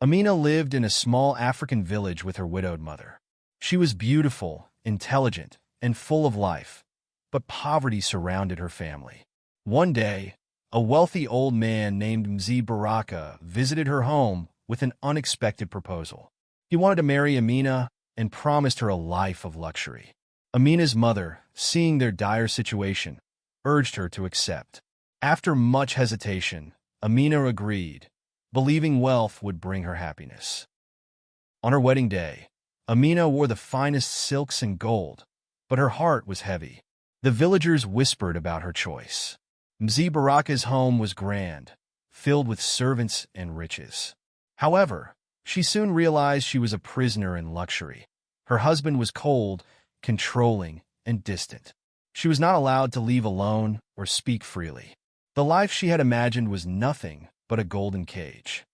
Amina lived in a small African village with her widowed mother. She was beautiful, intelligent, and full of life, but poverty surrounded her family. One day, a wealthy old man named Mzee Baraka visited her home with an unexpected proposal. He wanted to marry Amina and promised her a life of luxury. Amina's mother, seeing their dire situation, urged her to accept. After much hesitation, Amina agreed, believing wealth would bring her happiness. On her wedding day, Amina wore the finest silks and gold, but her heart was heavy. The villagers whispered about her choice. Mzee Baraka's home was grand, filled with servants and riches. However, she soon realized she was a prisoner in luxury. Her husband was cold, controlling, and distant. She was not allowed to leave alone or speak freely. The life she had imagined was nothing but a golden cage.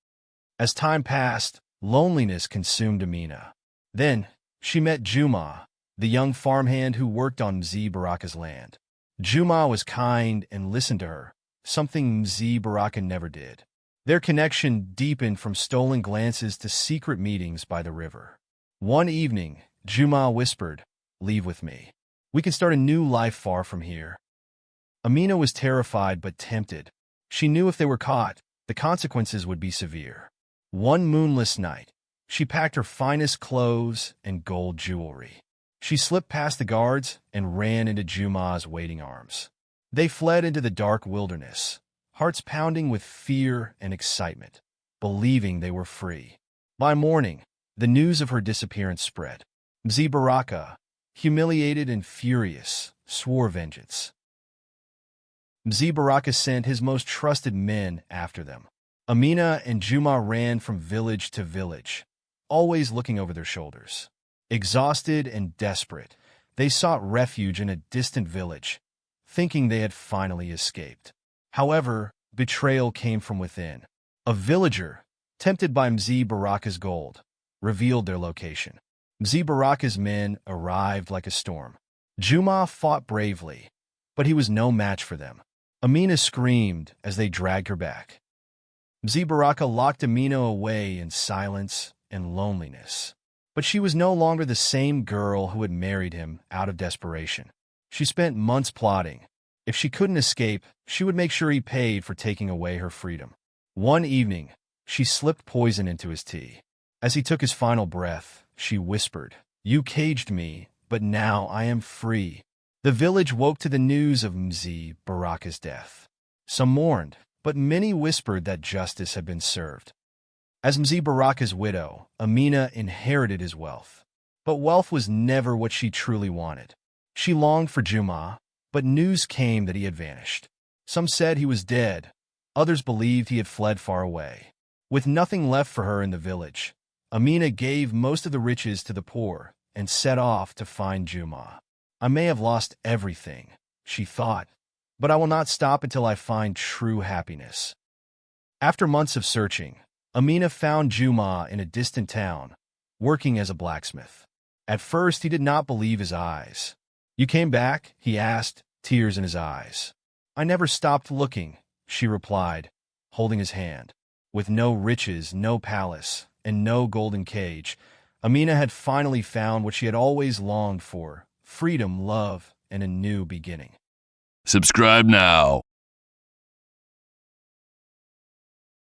As time passed, loneliness consumed Amina. Then, she met Juma, the young farmhand who worked on Mzee Baraka's land. Juma was kind and listened to her, something Mzee Baraka never did. Their connection deepened from stolen glances to secret meetings by the river. One evening, Juma whispered, "Leave with me. We can start a new life far from here." Amina was terrified but tempted. She knew if they were caught, the consequences would be severe. One moonless night, she packed her finest clothes and gold jewelry. She slipped past the guards and ran into Juma's waiting arms. They fled into the dark wilderness, hearts pounding with fear and excitement, believing they were free. By morning, the news of her disappearance spread. Mzee Baraka, humiliated and furious, swore vengeance. Mzee Baraka sent his most trusted men after them. Amina and Juma ran from village to village, always looking over their shoulders. Exhausted and desperate, they sought refuge in a distant village, thinking they had finally escaped. However, betrayal came from within. A villager, tempted by Mzee Baraka's gold, revealed their location. Mzee Baraka's men arrived like a storm. Juma fought bravely, but he was no match for them. Amina screamed as they dragged her back. Mzee Baraka locked Amina away in silence and loneliness. But she was no longer the same girl who had married him out of desperation. She spent months plotting. If she couldn't escape, she would make sure he paid for taking away her freedom. One evening, she slipped poison into his tea. As he took his final breath, she whispered, "You caged me, but now I am free." The village woke to the news of Mzee Baraka's death. Some mourned, but many whispered that justice had been served. As Mzee Baraka's widow, Amina inherited his wealth. But wealth was never what she truly wanted. She longed for Juma, but news came that he had vanished. Some said he was dead. Others believed he had fled far away. With nothing left for her in the village, Amina gave most of the riches to the poor and set off to find Juma. "I may have lost everything," she thought, "but I will not stop until I find true happiness." After months of searching, Amina found Juma in a distant town, working as a blacksmith. At first, he did not believe his eyes. "You came back?" he asked, tears in his eyes. "I never stopped looking," she replied, holding his hand. With no riches, no palace, and no golden cage, Amina had finally found what she had always longed for: freedom, love, and a new beginning. Subscribe now.